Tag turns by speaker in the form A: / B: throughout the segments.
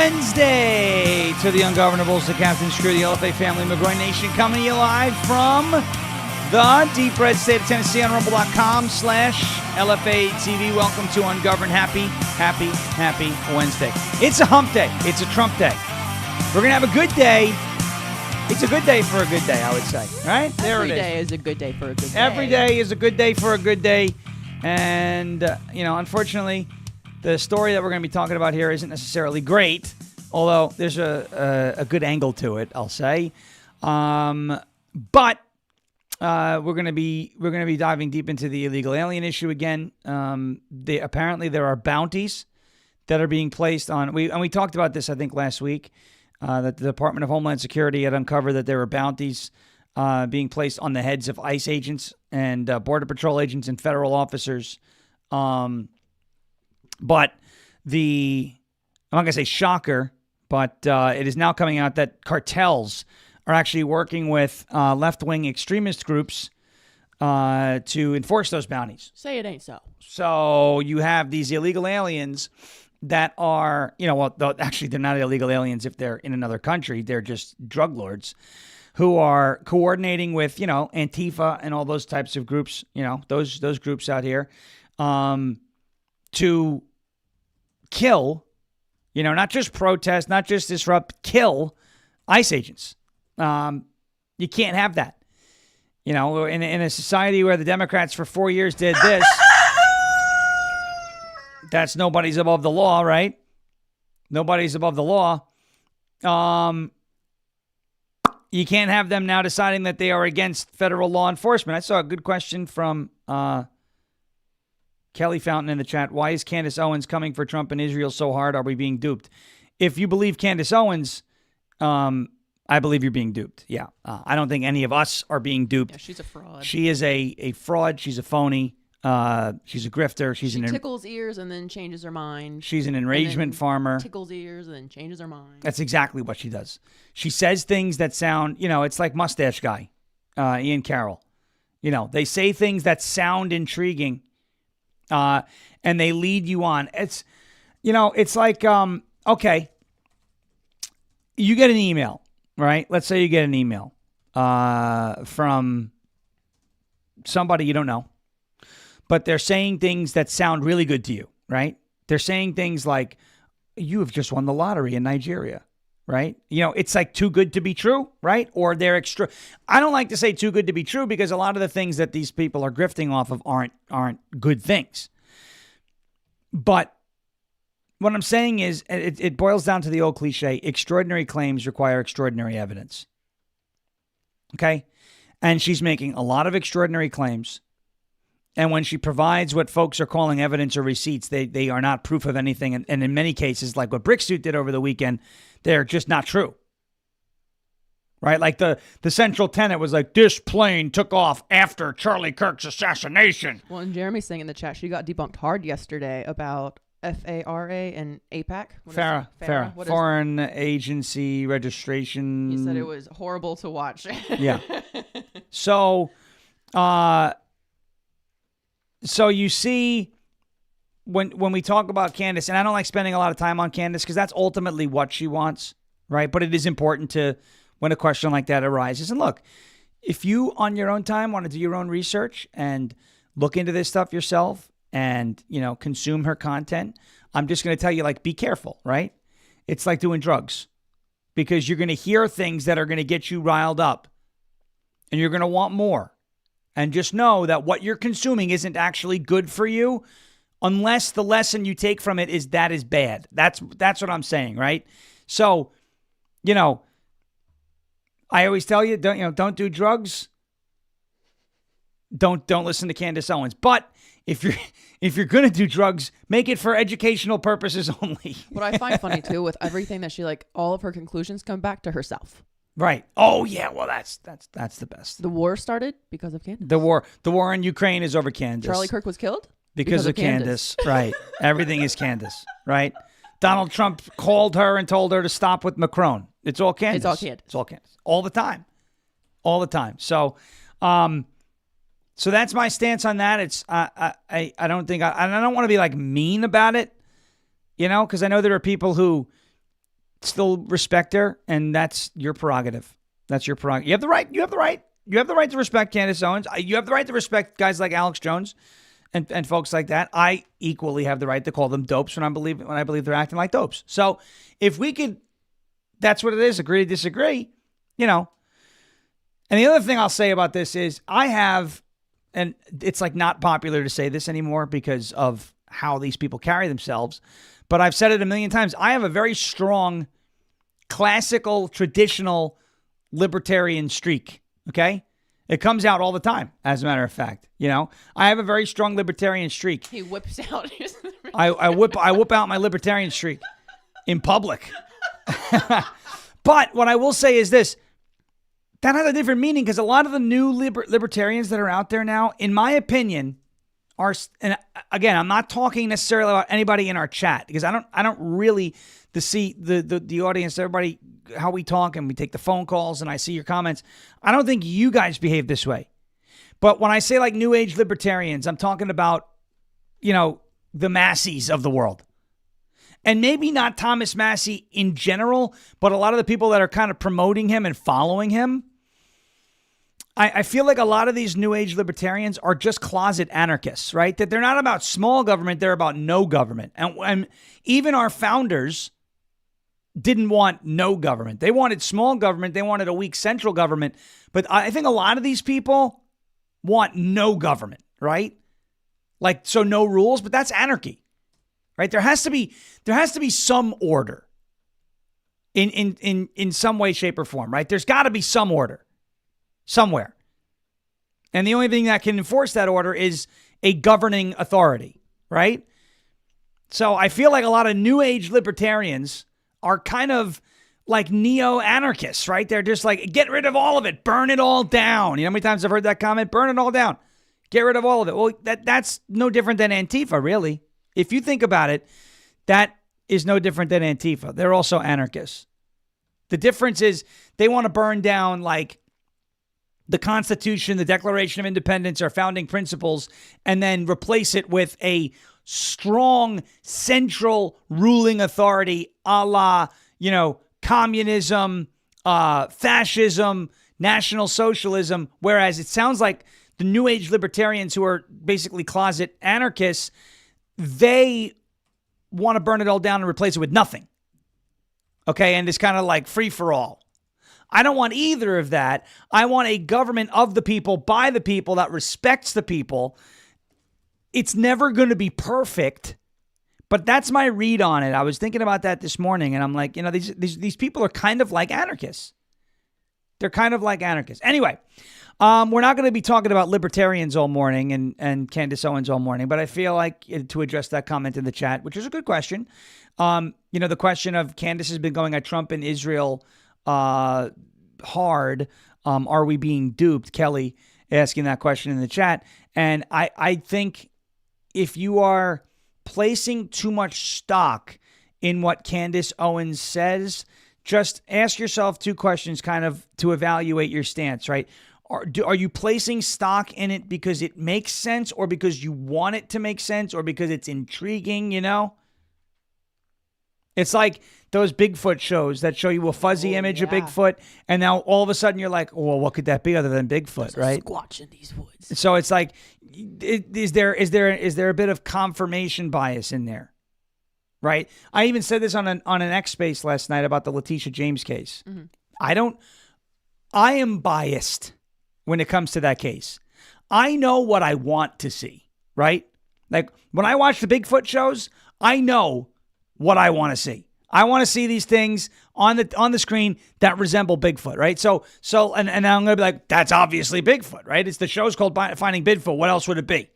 A: Wednesday to the Ungovernables, the Captain Screw, the LFA family, McGroin Nation, coming to you live from the deep red state of Tennessee on rumble.com/LFA TV. Welcome to Ungoverned. Happy Wednesday. It's a hump day. It's a Trump day. We're going to have a good day. It's a good day for a good day, I would say. Right? There it is.
B: Every day is a good day for a good day.
A: Every day is a good day for a good day. And, unfortunately, the story that we're going to be talking about here isn't necessarily great, although there's a good angle to it, I'll say. But we're going to be diving deep into the illegal alien issue again. Apparently there are bounties that are being placed on. We talked about this, I think, last week. That the Department of Homeland Security had uncovered that there were bounties being placed on the heads of ICE agents and Border Patrol agents and federal officers. But I'm not going to say shocker, but it is now coming out that cartels are actually working with left-wing extremist groups to enforce those bounties.
B: Say it ain't so.
A: So you have these illegal aliens that are, actually they're not illegal aliens if they're in another country. They're just drug lords who are coordinating with, Antifa and all those types of groups, those groups out here, to kill, not just protest, not just disrupt, kill ICE agents. You can't have that. In a society where the Democrats for 4 years did this, that's nobody's above the law, right? Nobody's above the law. You can't have them now deciding that they are against federal law enforcement. I saw a good question from Kelly Fountain in the chat. Why is Candace Owens coming for Trump and Israel so hard? Are we being duped? If you believe Candace Owens, I believe you're being duped. Yeah. I don't think any of us are being duped.
B: Yeah, she's a fraud.
A: She is a fraud. She's a phony. She's a grifter. She
B: tickles ears and then changes her mind.
A: She's an enragement farmer.
B: Tickles ears and then changes her mind.
A: That's exactly what she does. She says things that sound, it's like Mustache Guy, Ian Carroll. They say things that sound intriguing, and they lead you on. It's, it's like, okay, you get an email, right? Let's say you get an email from somebody you don't know. But they're saying things that sound really good to you, right? They're saying things like, you have just won the lottery in Nigeria, right? It's like too good to be true, right? Or they're extra. I don't like to say too good to be true because a lot of the things that these people are grifting off of aren't good things. But what I'm saying is it boils down to the old cliche, extraordinary claims require extraordinary evidence. Okay? And she's making a lot of extraordinary claims. And when she provides what folks are calling evidence or receipts, they are not proof of anything. And in many cases, like what Bricksuit did over the weekend, they're just not true. Right? Like the central tenet was like, this plane took off after Charlie Kirk's assassination.
B: Well, and Jeremy's saying in the chat, she got debunked hard yesterday about FARA and APAC.
A: FARA. Foreign Agency Registration.
B: He said it was horrible to watch.
A: Yeah. So you see, when we talk about Candace, and I don't like spending a lot of time on Candace because that's ultimately what she wants, right? But it is important to, when a question like that arises. And look, if you on your own time want to do your own research and look into this stuff yourself and, consume her content, I'm just going to tell you, be careful, right? It's like doing drugs because you're going to hear things that are going to get you riled up and you're going to want more. And just know that what you're consuming isn't actually good for you unless the lesson you take from it is that is bad. That's what I'm saying, right? So, I always tell you, don't do drugs. Don't listen to Candace Owens. But if you're going to do drugs, make it for educational purposes only.
B: What I find funny too with everything that she all of her conclusions come back to herself.
A: Right. Oh yeah. Well, that's the best.
B: The war started because of Candace.
A: The war in Ukraine is over Candace.
B: Charlie Kirk was killed
A: because of Candace. Right. Everything is Candace. Right. Donald Trump called her and told her to stop with Macron. It's all Candace.
B: It's all Candace.
A: It's all Candace. All the time. So, so that's my stance on that. It's I don't think I don't want to be mean about it, because I know there are people who still respect her, and that's your prerogative. That's your prerogative. You have the right. You have the right. You have the right to respect Candace Owens. You have the right to respect guys like Alex Jones and folks like that. I equally have the right to call them dopes when I believe they're acting like dopes. So if we could, that's what it is. Agree to disagree, you know. And the other thing I'll say about this is I have, and it's like not popular to say this anymore because of how these people carry themselves, but I've said it a million times. I have a very strong, classical, traditional libertarian streak. Okay? It comes out all the time, as a matter of fact. You know, I have a very strong libertarian streak.
B: He whips out his
A: I whip out my libertarian streak in public. But what I will say is this. That has a different meaning because a lot of the new libertarians that are out there now, in my opinion, are, and again, I'm not talking necessarily about anybody in our chat because I don't really see the audience, everybody, how we talk and we take the phone calls and I see your comments. I don't think you guys behave this way. But when I say like new age libertarians, I'm talking about, you know, the Masseys of the world. And maybe not Thomas Massey in general, but a lot of the people that are kind of promoting him and following him. I feel like a lot of these new age libertarians are just closet anarchists, right? That they're not about small government, they're about no government. And even our founders didn't want no government. They wanted small government. They wanted a weak central government. But I think a lot of these people want no government, right? Like, so no rules, but that's anarchy, right? There has to be some order in some way, shape, or form, right? There's got to be some order somewhere. And the only thing that can enforce that order is a governing authority, right? So I feel like a lot of new age libertarians are kind of like neo-anarchists, right? They're just like, get rid of all of it, burn it all down. You know how many times I've heard that comment? Burn it all down. Get rid of all of it. Well, that's no different than Antifa, really. If you think about it, that is no different than Antifa. They're also anarchists. The difference is they want to burn down like the Constitution, the Declaration of Independence, our founding principles, and then replace it with a strong central ruling authority a la, you know, communism, fascism, National Socialism, whereas it sounds like the New Age libertarians who are basically closet anarchists, they want to burn it all down and replace it with nothing. Okay, and it's kind of like free for all. I don't want either of that. I want a government of the people, by the people, that respects the people. It's never going to be perfect, but that's my read on it. I was thinking about that this morning, and I'm like, you know, these people are kind of like anarchists. They're kind of like anarchists. Anyway, we're not going to be talking about libertarians all morning and Candace Owens all morning, but I feel like to address that comment in the chat, which is a good question. You know, the question of Candace has been going at Trump and Israel hard. Are we being duped? Kelly asking that question in the chat. And I think if you are placing too much stock in what Candace Owens says, just ask yourself two questions kind of to evaluate your stance, right? Are you placing stock in it because it makes sense or because you want it to make sense or because it's intriguing, you know? It's like those Bigfoot shows that show you a fuzzy image of Bigfoot, and now all of a sudden you're like, well, what could that be other than Bigfoot, right?
B: Squatch in these woods.
A: So it's like, is there a bit of confirmation bias in there, right? I even said this on an X Space last night about the Letitia James case. Mm-hmm. I am biased when it comes to that case. I know what I want to see, right? Like when I watch the Bigfoot shows, I know what I want to see. I want to see these things on the screen that resemble Bigfoot, right? So and I'm going to be like, that's obviously Bigfoot, right? It's the show's called Finding Bigfoot. What else would it be?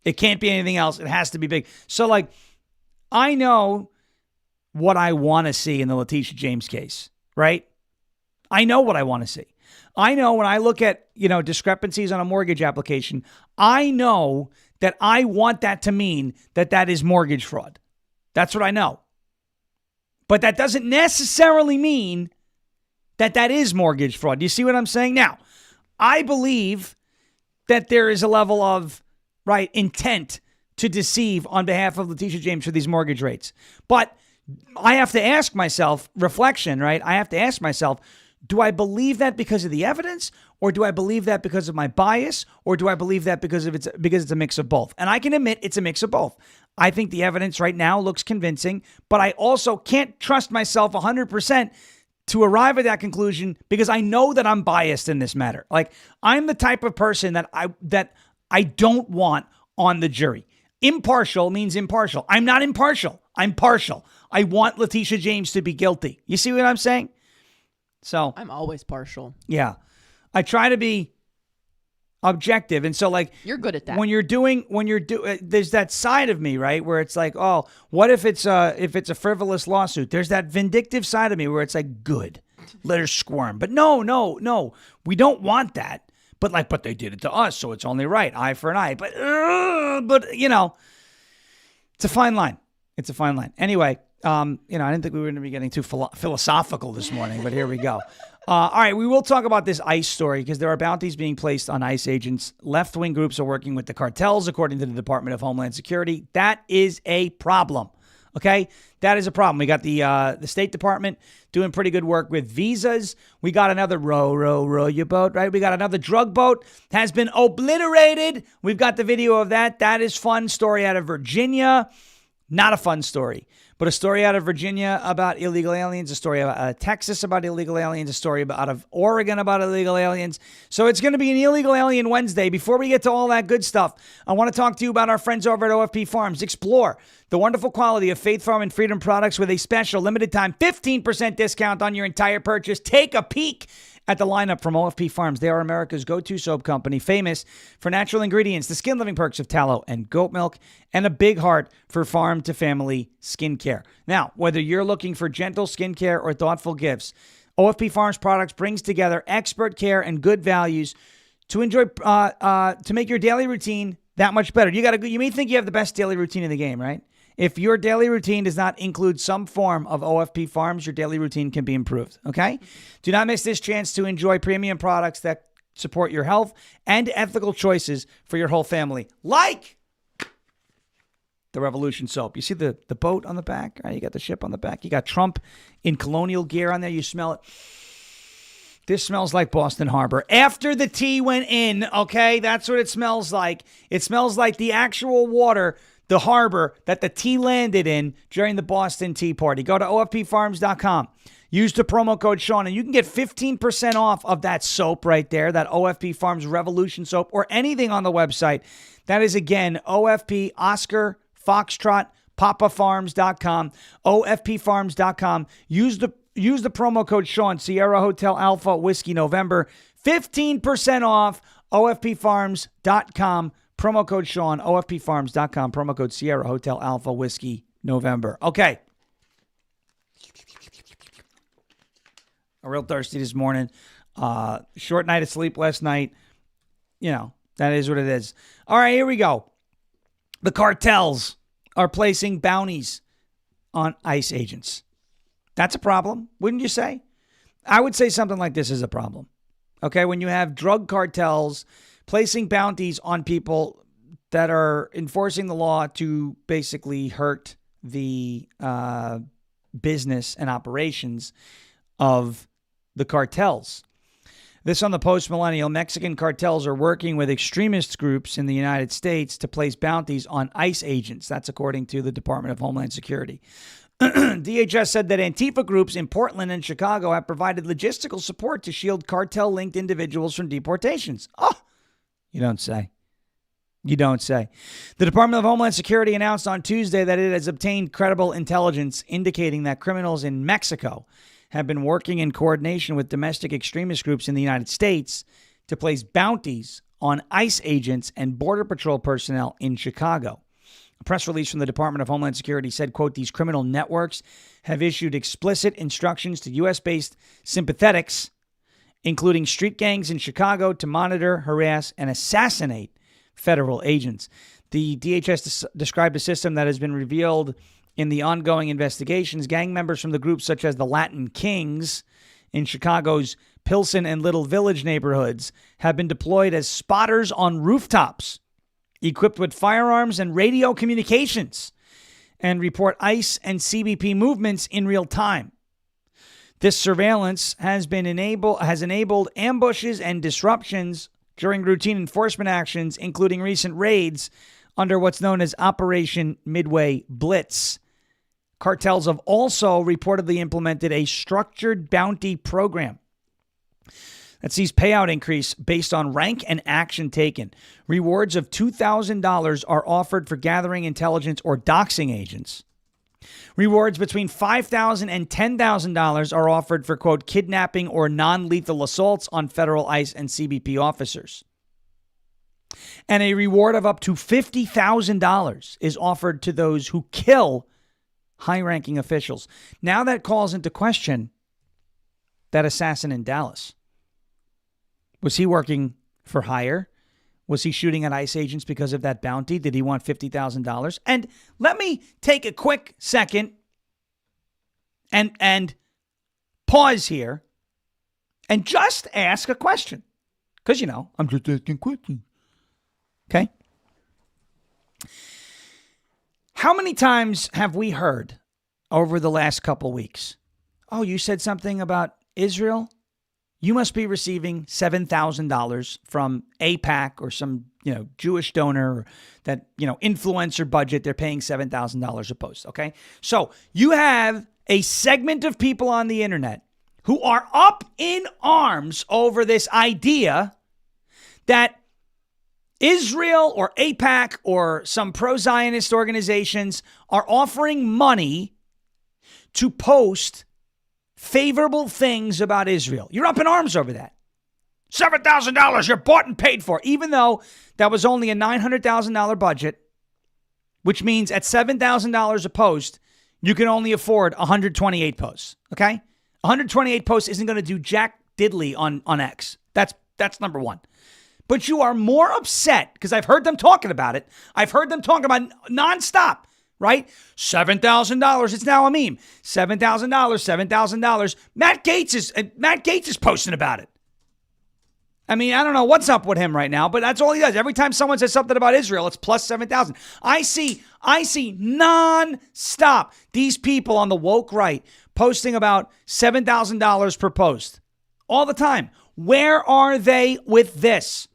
A: It can't be anything else. It has to be big. So like, I know what I want to see in the Letitia James case, right? I know what I want to see. I know when I look at, you know, discrepancies on a mortgage application, I know that I want that to mean that is mortgage fraud. That's what I know. But that doesn't necessarily mean that is mortgage fraud. Do you see what I'm saying? Now, I believe that there is a level of, right, intent to deceive on behalf of Letitia James for these mortgage rates. But I have to ask myself, reflection, right? I have to ask myself, do I believe that because of the evidence, or do I believe that because of my bias, or do I believe that because it's a mix of both? And I can admit it's a mix of both. I think the evidence right now looks convincing, but I also can't trust myself 100% to arrive at that conclusion because I know that I'm biased in this matter. Like, I'm the type of person that I don't want on the jury. Impartial means impartial. I'm not impartial. I'm partial. I want Letitia James to be guilty. You see what I'm saying? So
B: I'm always partial.
A: Yeah. I try to be objective. And so, like,
B: you're good at that.
A: When you're doing, there's that side of me, right? Where it's like, oh, what if it's a frivolous lawsuit? There's that vindictive side of me where it's like, good, let her squirm. But no, we don't want that. But they did it to us, so it's only right, eye for an eye. But you know, it's a fine line. It's a fine line. Anyway, I didn't think we were going to be getting too philosophical this morning, but here we go. All right, we will talk about this ICE story because there are bounties being placed on ICE agents. Left-wing groups are working with the cartels, according to the Department of Homeland Security. That is a problem. Okay, that is a problem. We got the State Department doing pretty good work with visas. We got another row your boat, right? We got another drug boat has been obliterated. We've got the video of that. That is fun. Story out of Virginia. Not a fun story, but a story out of Virginia about illegal aliens, a story out of Texas about illegal aliens, a story out of Oregon about illegal aliens. So it's going to be an Illegal Alien Wednesday. Before we get to all that good stuff, I want to talk to you about our friends over at OFP Farms. Explore the wonderful quality of Faith Farm and Freedom products with a special limited time 15% discount on your entire purchase. Take a peek at the lineup from OFP Farms. They are America's go-to soap company, famous for natural ingredients, the skin-loving perks of tallow and goat milk, and a big heart for farm-to-family skincare. Now, whether you're looking for gentle skincare or thoughtful gifts, OFP Farms products brings together expert care and good values to enjoy, to make your daily routine that much better. You may think you have the best daily routine in the game, right? If your daily routine does not include some form of OFP Farms, your daily routine can be improved, okay? Do not miss this chance to enjoy premium products that support your health and ethical choices for your whole family, like the Revolution soap. You see the boat on the back, right? You got the ship on the back. You got Trump in colonial gear on there. You smell it. This smells like Boston Harbor. After the tea went in, okay? That's what it smells like. It smells like the actual water, the harbor that the tea landed in during the Boston Tea Party. Go to OFPfarms.com. Use the promo code Sean, and you can get 15% off of that soap right there, that OFP Farms Revolution soap, or anything on the website. That is, again, OFP Oscar Foxtrot PapaFarms.com, OFPfarms.com. Use the promo code Sean, Sierra Hotel Alpha Whiskey November. 15% off, OFPfarms.com. Promo code Sean, OFPfarms.com. Promo code Sierra Hotel Alpha Whiskey November. Okay. I'm real thirsty this morning. Short night of sleep last night. You know, that is what it is. All right, here we go. The cartels are placing bounties on ICE agents. That's a problem, wouldn't you say? I would say something like this is a problem. Okay, when you have drug cartels placing bounties on people that are enforcing the law to basically hurt the business and operations of the cartels. This on the post-millennial. Mexican cartels are working with extremist groups in the United States to place bounties on ICE agents. That's according to the Department of Homeland Security. DHS said that Antifa groups in Portland and Chicago have provided logistical support to shield cartel-linked individuals from deportations. Oh, you don't say. You don't say. The Department of Homeland Security announced on Tuesday that it has obtained credible intelligence indicating that criminals in Mexico have been working in coordination with domestic extremist groups in the United States to place bounties on ICE agents and Border Patrol personnel in Chicago. A press release from the Department of Homeland Security said, quote, these criminal networks have issued explicit instructions to U.S.-based sympathetics, including street gangs in Chicago, to monitor, harass, and assassinate federal agents. The DHS described a system that has been revealed in the ongoing investigations. Gang members from the groups such as the Latin Kings in Chicago's Pilsen and Little Village neighborhoods have been deployed as spotters on rooftops, equipped with firearms and radio communications. and report ICE and CBP movements in real time. This surveillance has enabled ambushes and disruptions during routine enforcement actions, including recent raids under what's known as Operation Midway Blitz. Cartels have also reportedly implemented a structured bounty program that sees payout increase based on rank and action taken. Rewards of $2,000 are offered for gathering intelligence or doxing agents. Rewards between $5,000 and $10,000 are offered for, quote, kidnapping or non-lethal assaults on federal ICE and CBP officers. And a reward of up to $50,000 is offered to those who kill high-ranking officials. Now that calls into question that assassin in Dallas. Was he working for hire? Was he shooting at ICE agents because of that bounty? Did he want $50,000? And let me take a quick second and pause here and just ask a question. Because, I'm just asking questions. Okay? How many times have we heard over the last couple weeks? Oh, you said something about Israel? You must be receiving $7,000 from AIPAC or some, Jewish donor that, influencer budget. They're paying $7,000 a post. Okay. So you have a segment of people on the internet who are up in arms over this idea that Israel or AIPAC or some pro-Zionist organizations are offering money to post favorable things about Israel. You're up in arms over that. $7,000 you're bought and paid for, even though that was only a $900,000 budget, which means at $7,000 a post, you can only afford 128 posts, okay? 128 posts isn't going to do jack diddly on X. That's number one. But you are more upset, because I've heard them talking about it. I've heard them talking about nonstop. Right? $7,000. It's now a meme. $7,000, $7,000. Matt Gaetz is posting about it. I mean, I don't know what's up with him right now, but that's all he does. Every time someone says something about Israel, it's plus 7,000. I see nonstop these people on the woke right posting about $7,000 per post all the time. Where are they with this?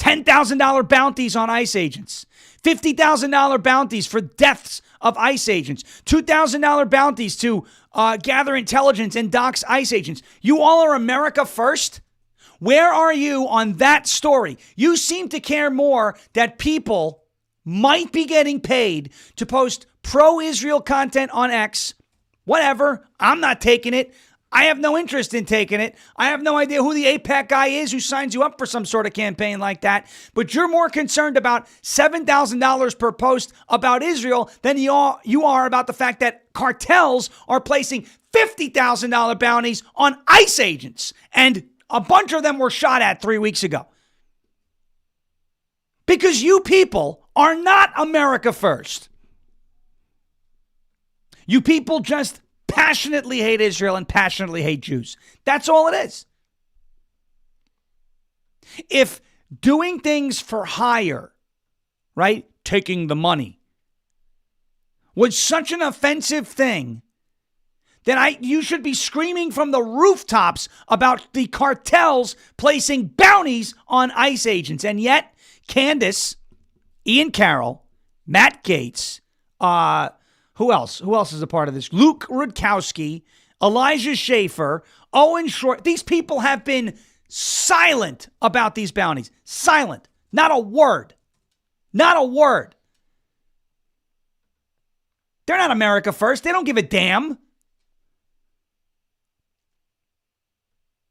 A: $10,000 bounties on ICE agents. $50,000 bounties for deaths of ICE agents. $2,000 bounties to gather intelligence and dox ICE agents. You all are America first? Where are you on that story? You seem to care more that people might be getting paid to post pro-Israel content on X. Whatever. I'm not taking it. I have no interest in taking it. I have no idea who the AIPAC guy is who signs you up for some sort of campaign like that. But you're more concerned about $7,000 per post about Israel than you are about the fact that cartels are placing $50,000 bounties on ICE agents. And a bunch of them were shot at 3 weeks ago. Because you people are not America first. You people just passionately hate Israel and passionately hate Jews. That's all it is. If doing things for hire, right, taking the money, was such an offensive thing, then you should be screaming from the rooftops about the cartels placing bounties on ICE agents. And yet, Candace, Ian Carroll, Matt Gaetz, who else? Who else is a part of this? Luke Rudkowski, Elijah Schaefer, Owen Short. These people have been silent about these bounties. Silent. Not a word. Not a word. They're not America first. They don't give a damn.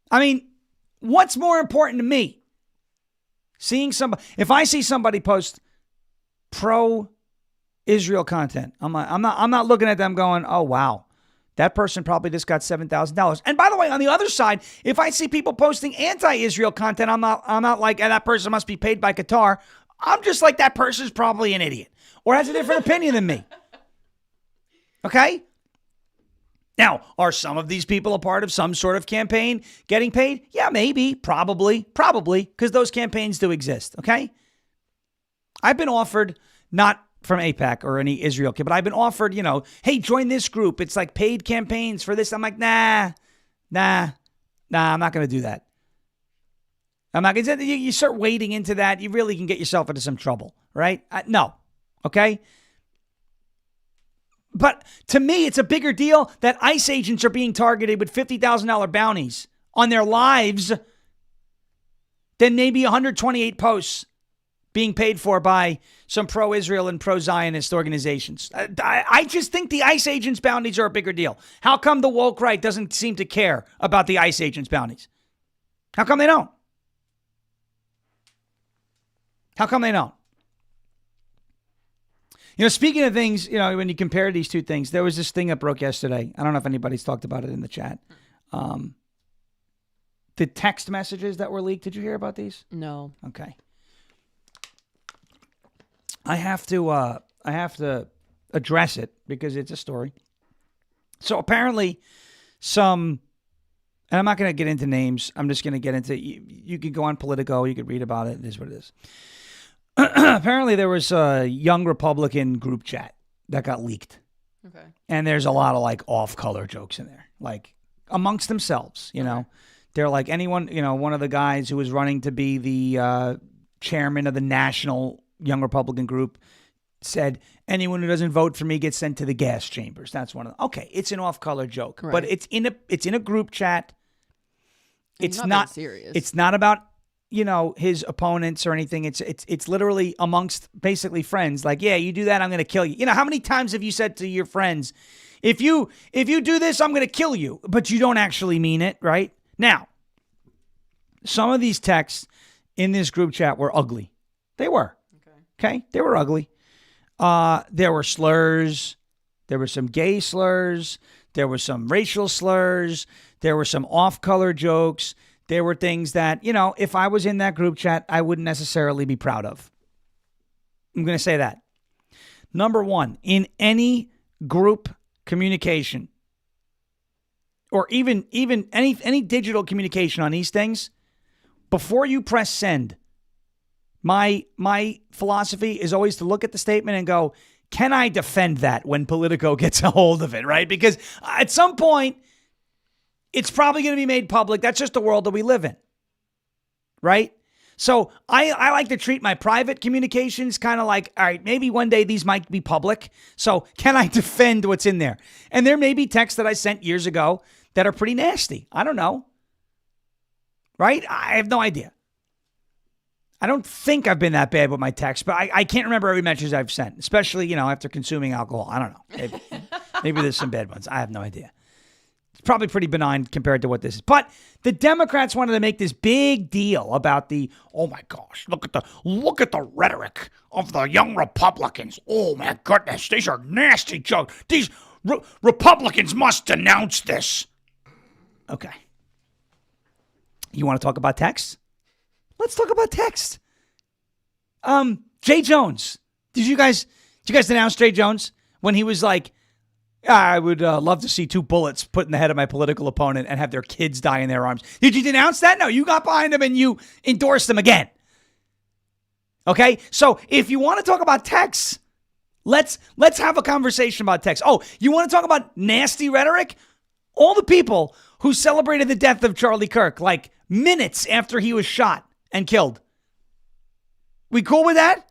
A: I mean, what's more important to me? Seeing somebody, if I see somebody post pro-Israel content, I'm not looking at them going, oh wow, that person probably just got $7,000. And by the way, on the other side, if I see people posting anti-Israel content, I'm not like, that person must be paid by Qatar. I'm just like, that person's probably an idiot or has a different opinion than me. Okay? Now, are some of these people a part of some sort of campaign getting paid? Yeah, maybe, probably, because those campaigns do exist, okay? I've been offered, not from AIPAC or any Israel kid, but I've been offered, hey, join this group. It's like paid campaigns for this. I'm like, nah, I'm not going to do that. I'm not going to. You start wading into that, you really can get yourself into some trouble, right? No. Okay? But to me, it's a bigger deal that ICE agents are being targeted with $50,000 bounties on their lives than maybe 128 posts being paid for by some pro-Israel and pro-Zionist organizations. I just think the ICE agents' bounties are a bigger deal. How come the woke right doesn't seem to care about the ICE agents' bounties? How come they don't? How come they don't? Speaking of things, when you compare these two things, there was this thing that broke yesterday. I don't know if anybody's talked about it in the chat. The text messages that were leaked. Did you hear about these?
B: No.
A: Okay. I have to address it because it's a story. So apparently and I'm not going to get into names. I'm just going to get into, you could go on Politico. You could read about it. It is what it is. Apparently there was a young Republican group chat that got leaked.
B: Okay.
A: And there's a lot of like off-color jokes in there, like amongst themselves,
B: Okay.
A: They're like anyone, one of the guys who was running to be the chairman of the national young Republican group said, anyone who doesn't vote for me gets sent to the gas chambers. That's one of them. Okay, it's an off-color joke,
B: right.
A: but it's in a group chat. It's not
B: serious.
A: It's not about his opponents or anything. It's literally amongst basically friends. Like, yeah, you do that, I'm going to kill you. How many times have you said to your friends, if you do this, I'm going to kill you, but you don't actually mean it, right? Now, some of these texts in this group chat were ugly. They were. Okay? They were ugly. There were slurs. There were some gay slurs. There were some racial slurs. There were some off-color jokes. There were things that, if I was in that group chat, I wouldn't necessarily be proud of. I'm going to say that. Number one, in any group communication, or even any digital communication on these things, before you press send, my philosophy is always to look at the statement and go, can I defend that when Politico gets a hold of it, right? Because at some point, it's probably going to be made public. That's just the world that we live in, right? So I like to treat my private communications kind of like, all right, maybe one day these might be public. So can I defend what's in there? And there may be texts that I sent years ago that are pretty nasty. I don't know, right? I have no idea. I don't think I've been that bad with my texts, but I can't remember every message I've sent, especially, after consuming alcohol. I don't know. Maybe there's some bad ones. I have no idea. It's probably pretty benign compared to what this is. But the Democrats wanted to make this big deal about oh my gosh, look at the rhetoric of the young Republicans. Oh my goodness, these are nasty jokes. These Republicans must denounce this. Okay. You want to talk about text? Let's talk about text. Jay Jones. Did you guys denounce Jay Jones when he was like, I would love to see 2 bullets put in the head of my political opponent and have their kids die in their arms. Did you denounce that? No, you got behind him and you endorsed them again. Okay? So if you want to talk about text, let's have a conversation about text. Oh, you want to talk about nasty rhetoric? All the people who celebrated the death of Charlie Kirk like minutes after he was shot and killed. We cool with that?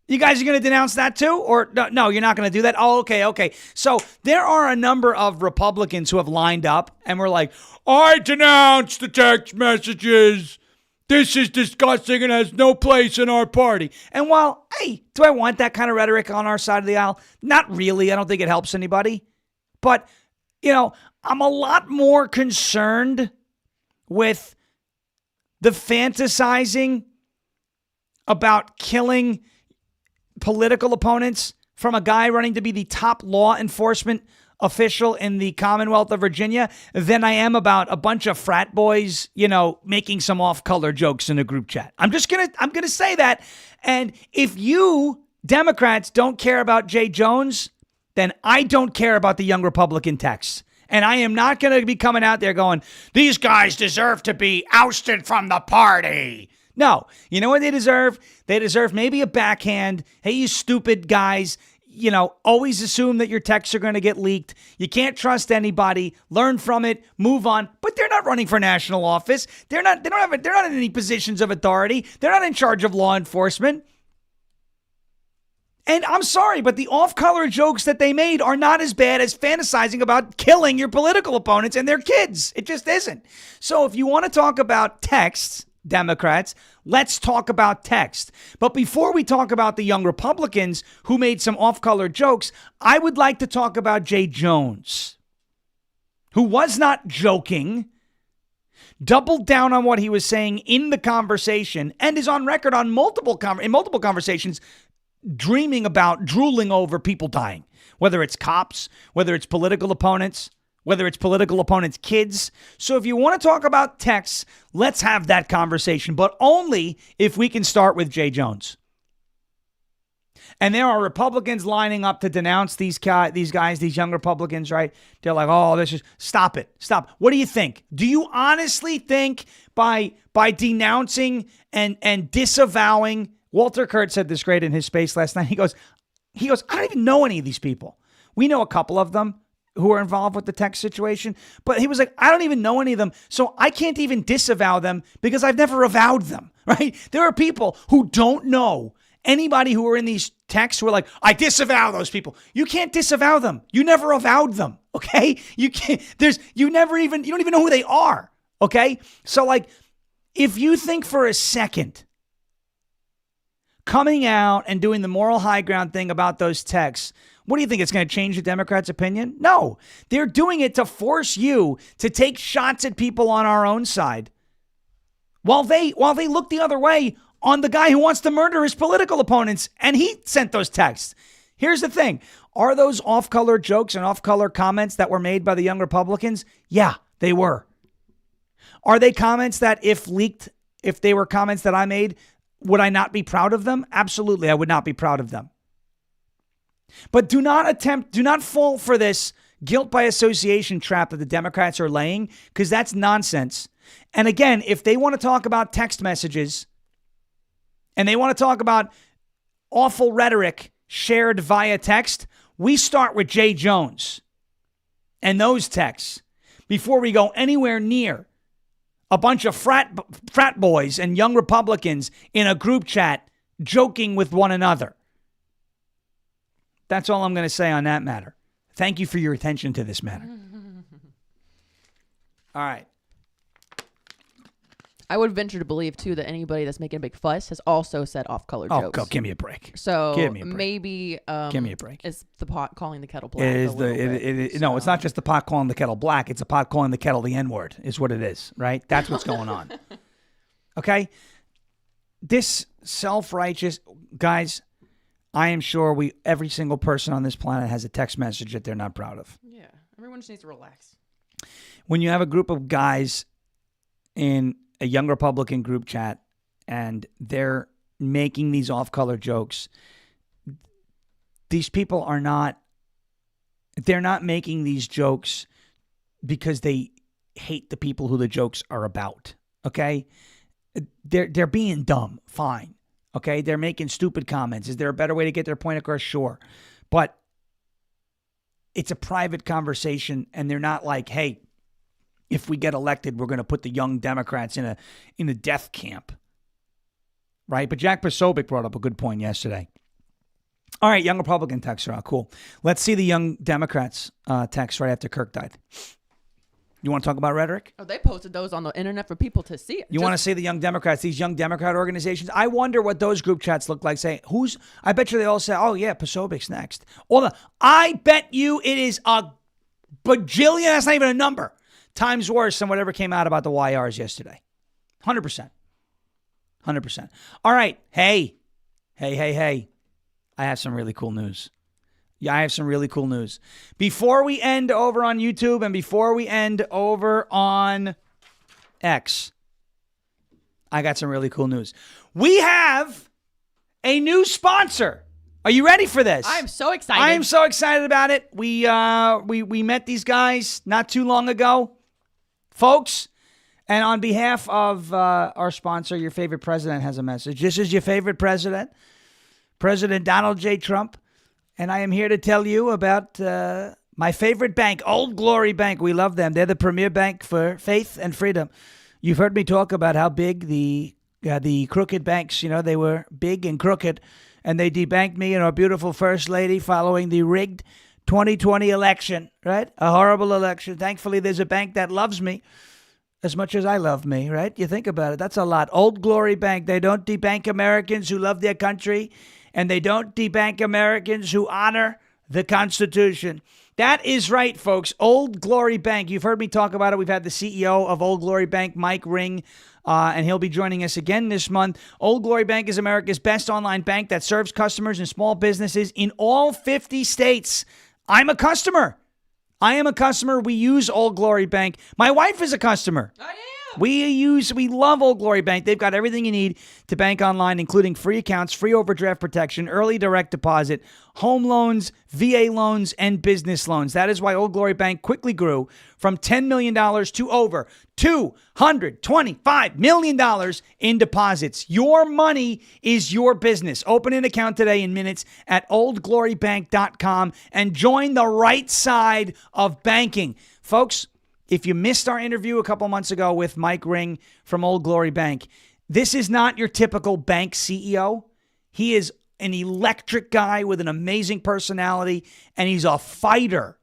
A: You guys are going to denounce that too? Or no, you're not going to do that? Oh, okay. So there are a number of Republicans who have lined up and were like, I denounce the text messages. This is disgusting and has no place in our party. And while, hey, do I want that kind of rhetoric on our side of the aisle? Not really. I don't think it helps anybody. But, I'm a lot more concerned with the fantasizing about killing political opponents from a guy running to be the top law enforcement official in the Commonwealth of Virginia than I am about a bunch of frat boys, making some off-color jokes in a group chat. I'm going to say that. And if you Democrats don't care about Jay Jones, then I don't care about the young Republican texts. And I am not going to be coming out there going, these guys deserve to be ousted from the party. No. You know what they deserve? They deserve maybe a backhand. Hey, you stupid guys. You know, always assume that your texts are going to get leaked. You can't trust anybody. Learn from it. Move on. But they're not running for national office. They're not in any positions of authority. They're not in charge of law enforcement. And I'm sorry, but the off-color jokes that they made are not as bad as fantasizing about killing your political opponents and their kids. It just isn't. So if you want to talk about texts, Democrats, let's talk about text. But before we talk about the young Republicans who made some off-color jokes, I would like to talk about Jay Jones, who was not joking, doubled down on what he was saying in the conversation, and is on record on multiple conversations drooling over people dying, whether it's cops, whether it's political opponents, whether it's political opponents' kids. So if you want to talk about texts, let's have that conversation, but only if we can start with Jay Jones. And there are Republicans lining up to denounce these guys, these young Republicans, right? They're like, oh, this is, stop it. Stop. What do you think? Do you honestly think by denouncing and disavowing, Walter Kurt said this great in his space last night. He goes, I don't even know any of these people. We know a couple of them who are involved with the text situation, but he was like, I don't even know any of them, so I can't even disavow them because I've never avowed them, right? There are people who don't know anybody who are in these texts who are like, I disavow those people. You can't disavow them. You never avowed them, okay? You can't, you don't even know who they are, okay? So like, if you think for a second coming out and doing the moral high ground thing about those texts, what do you think? It's going to change the Democrats' opinion? No. They're doing it to force you to take shots at people on our own side while they look the other way on the guy who wants to murder his political opponents, and he sent those texts. Here's the thing. Are those off-color jokes and off-color comments that were made by the young Republicans? Yeah, they were. Are they comments that if leaked, if they were comments that I made, would I not be proud of them? Absolutely, I would not be proud of them. But do not fall for this guilt by association trap that the Democrats are laying, because that's nonsense. And again, if they want to talk about text messages and they want to talk about awful rhetoric shared via text, we start with Jay Jones and those texts before we go anywhere near a bunch of frat boys and young Republicans in a group chat joking with one another. That's all I'm going to say on that matter. Thank you for your attention to this matter. All right.
B: I would venture to believe, too, that anybody that's making a big fuss has also said off-color jokes.
A: Oh, give me a break.
B: So
A: give me a break.
B: Maybe
A: give me a break.
B: It's the pot calling the kettle black.
A: No, it's not just the pot calling the kettle black. It's a pot calling the kettle the N-word is what it is, right? That's what's going on. Okay? This self-righteous, guys, I am sure every single person on this planet has a text message that they're not proud of.
B: Yeah. Everyone just needs to relax.
A: When you have a group of guys in a young Republican group chat and they're making these off-color jokes, these people they're not making these jokes because they hate the people who the jokes are about, okay? They're being dumb, fine. Okay, they're making stupid comments. Is there a better way to get their point across? Sure. But it's a private conversation, and they're not like, hey, if we get elected, we're going to put the young Democrats in a death camp. Right? But Jack Posobiec brought up a good point yesterday. All right, young Republican texts are out. Cool. Let's see the young Democrats text right after Kirk died. You want to talk about rhetoric?
B: Oh, they posted those on the internet for people to see.
A: You want to see the young Democrats, these young Democrat organizations? I wonder what those group chats look like. Say, I bet you they all say, oh, yeah, Posobiec's next. I bet you it is a bajillion, that's not even a number, times worse than whatever came out about the YRs yesterday. 100%. 100%. All right. Hey. I have some really cool news. Yeah, I have some really cool news. Before we end over on YouTube and before we end over on X, I got some really cool news. We have a new sponsor. Are you ready for this?
B: I'm so excited.
A: I am so excited about it. We met these guys not too long ago. Folks, And on behalf of our sponsor, Your Favorite President has a message. This is your favorite president, President Donald J. Trump. And I am here to tell you about my favorite bank, Old Glory Bank. We love them. They're the premier bank for faith and freedom. You've heard me talk about how big the crooked banks, they were big and crooked. And they debanked me and our beautiful first lady following the rigged 2020 election, right? A horrible election. Thankfully, there's a bank that loves me as much as I love me, right? You think about it. That's a lot. Old Glory Bank. They don't debank Americans who love their country, and they don't debank Americans who honor the Constitution. That is right, folks. Old Glory Bank. You've heard me talk about it. We've had the CEO of Old Glory Bank, Mike Ring, and he'll be joining us again this month. Old Glory Bank is America's best online bank that serves customers and small businesses in all 50 states. I'm a customer. I am a customer. We use Old Glory Bank. My wife is a customer. I am. We love Old Glory Bank. They've got everything you need to bank online, including free accounts, free overdraft protection, early direct deposit, home loans, VA loans, and business loans. That is why Old Glory Bank quickly grew from $10 million to over $225 million in deposits. Your money is your business. Open an account today in minutes at oldglorybank.com and join the right side of banking. Folks, if you missed our interview a couple months ago with Mike Ring from Old Glory Bank, this is not your typical bank CEO. He is an electric guy with an amazing personality, and he's a fighter.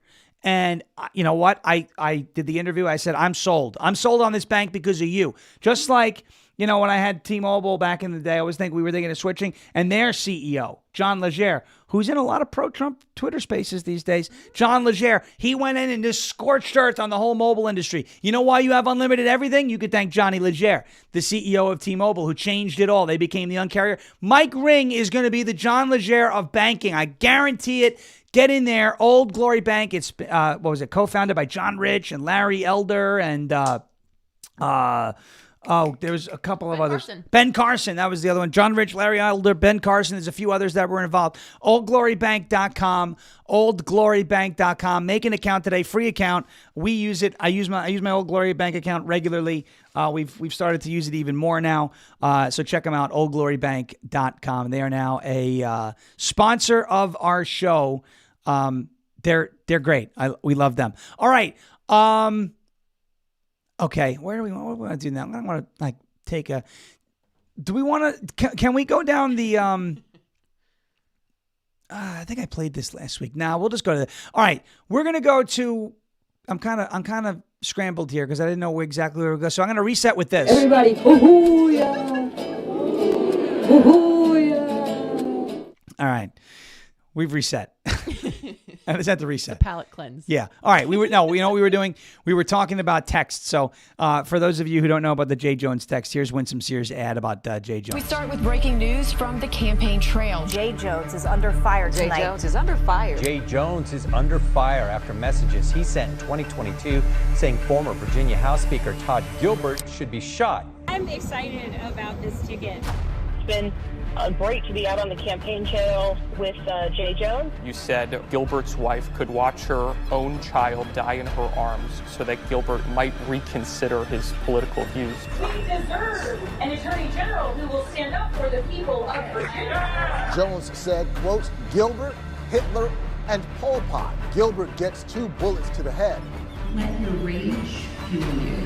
A: And you know what? I did the interview. I said, I'm sold. I'm sold on this bank because of you. Just like, when I had T-Mobile back in the day, I always think we were thinking of switching. And their CEO, John Legere, who's in a lot of pro-Trump Twitter spaces these days. John Legere, he went in and just scorched earth on the whole mobile industry. You know why you have unlimited everything? You could thank Johnny Legere, the CEO of T-Mobile, who changed it all. They became the uncarrier. Mike Ring is going to be the John Legere of banking. I guarantee it. Get in there. Old Glory Bank. It's, co-founded by John Rich and Larry Elder and, there was a couple of others.
B: Carson.
A: Ben Carson, that was the other one. John Rich, Larry Elder, Ben Carson. There's a few others that were involved. Oldglorybank.com. Oldglorybank.com. Make an account today, free account. We use it. I use my Old Glory Bank account regularly. We've started to use it even more now. So check them out. Oldglorybank.com. They are now a sponsor of our show. They're great. We love them. All right. Okay, what do we want to do now? I want to take a. Do we want to? Can we go down the? I think I played this last week. Now we'll just go to the. All right, we're gonna go to. I'm kind of scrambled here because I didn't know exactly where we go. So I'm gonna reset with this.
C: Everybody, hoo-hoo, yeah. Hoo-hoo, yeah.
A: All right, we've reset. I just had to reset.
B: The palate cleanse.
A: Yeah. All right. You know what we were doing? We were talking about text. So for those of you who don't know about the Jay Jones text, here's Winsome Sears' ad about Jay Jones.
D: We start with breaking news from the campaign trail.
E: Jay Jones is under fire tonight.
F: Jay Jones is under fire.
G: Jay Jones is under fire after messages he sent in 2022 saying former Virginia House Speaker Todd Gilbert should be shot.
H: I'm excited about this ticket.
E: It's been great to be out on the campaign trail with Jay Jones.
I: You said Gilbert's wife could watch her own child die in her arms so that Gilbert might reconsider his political views.
H: We deserve an attorney general who will stand up for the people of Virginia.
J: Jones said, quote, Gilbert, Hitler, and Pol Pot. Gilbert gets 2 bullets to the head.
K: Let your rage fuel you.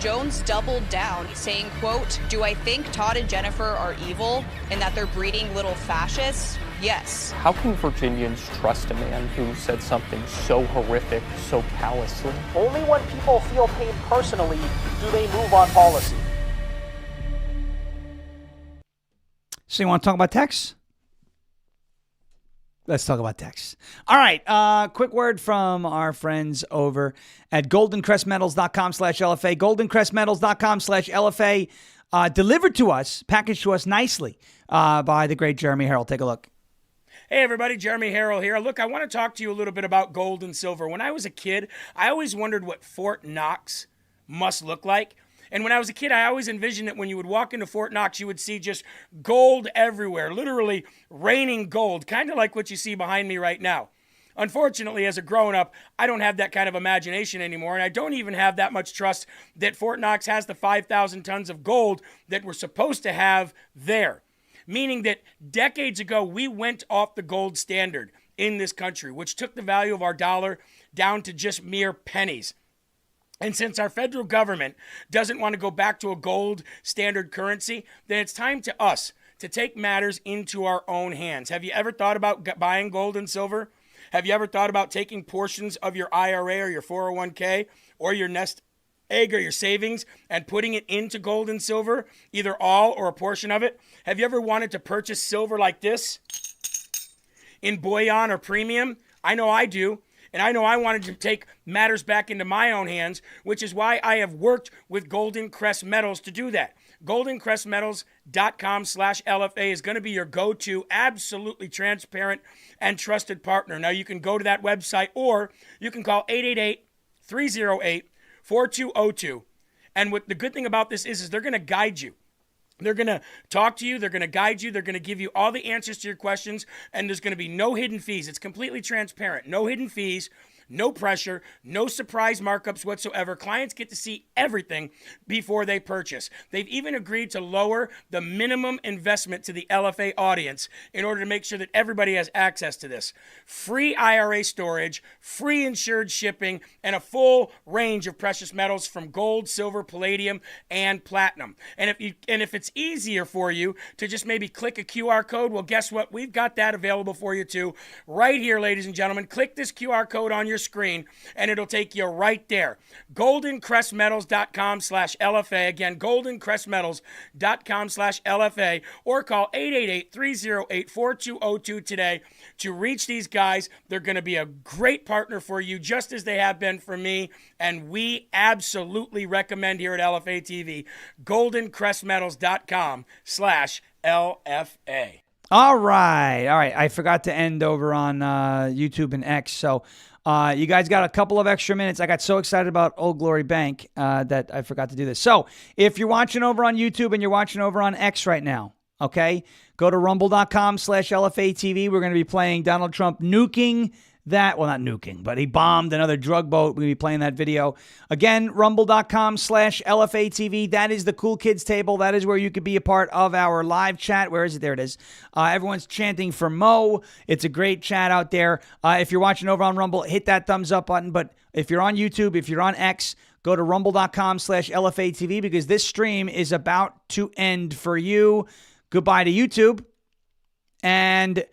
L: Jones doubled down, saying, quote, do I think Todd and Jennifer are evil and that they're breeding little fascists? Yes.
I: How can Virginians trust a man who said something so horrific, so callously?
M: Only when people feel pain personally do they move on policy.
A: So you want to talk about text? Let's talk about text. All right. Quick word from our friends over at goldencrestmetals.com/LFA. Goldencrestmetals.com/LFA. Delivered to us, packaged to us nicely by the great Jeremy Harrell. Take a look.
N: Hey everybody, Jeremy Harrell here. Look, I want to talk to you a little bit about gold and silver. When I was a kid, I always wondered what Fort Knox must look like. And when I was a kid, I always envisioned that when you would walk into Fort Knox, you would see just gold everywhere, literally raining gold, kind of like what you see behind me right now. Unfortunately, as a grown-up, I don't have that kind of imagination anymore, and I don't even have that much trust that Fort Knox has the 5,000 tons of gold that we're supposed to have there. Meaning that decades ago, we went off the gold standard in this country, which took the value of our dollar down to just mere pennies. And since our federal government doesn't want to go back to a gold standard currency, then it's time to us to take matters into our own hands. Have you ever thought about buying gold and silver? Have you ever thought about taking portions of your IRA or your 401k or your nest egg or your savings and putting it into gold and silver, either all or a portion of it? Have you ever wanted to purchase silver like this in bullion or premium? I know I do. And I know I wanted to take matters back into my own hands, which is why I have worked with Golden Crest Metals to do that. GoldenCrestMetals.com/LFA is going to be your go-to, absolutely transparent and trusted partner. Now, you can go to that website or you can call 888-308-4202. And what the good thing about this is they're going to guide you. They're going to talk to you. They're going to guide you. They're going to give you all the answers to your questions. And there's going to be no hidden fees. It's completely transparent. No hidden fees. No pressure, no surprise markups whatsoever. Clients get to see everything before they purchase. They've even agreed to lower the minimum investment to the LFA audience in order to make sure that everybody has access to this. Free IRA storage, free insured shipping, and a full range of precious metals from gold, silver, palladium, and platinum. And if it's easier for you to just maybe click a QR code, well, guess what? We've got that available for you too. Right here, ladies and gentlemen. Click this QR code on your screen and it'll take you right there. GoldenCrestMetals.com/LFA. Again, GoldenCrestMetals.com/LFA, or call 888-308-4202 today to reach these guys. They're going to be a great partner for you, just as they have been for me, and we absolutely recommend here at LFA TV, GoldenCrestMetals.com/LFA.
A: All right. I forgot to end over on YouTube and X, so you guys got a couple of extra minutes. I got so excited about Old Glory Bank that I forgot to do this. So if you're watching over on YouTube and you're watching over on X right now, okay, go to rumble.com/LFA TV. We're going to be playing Donald Trump nuking that. Well, not nuking, but he bombed another drug boat. We're going to be playing that video. Again, rumble.com/LFA TV. That is the Cool Kids table. That is where you could be a part of our live chat. Where is it? There it is. Everyone's chanting for Mo. It's a great chat out there. If you're watching over on Rumble, hit that thumbs up button. But if you're on YouTube, if you're on X, go to rumble.com/LFA TV because this stream is about to end for you. Goodbye to YouTube. And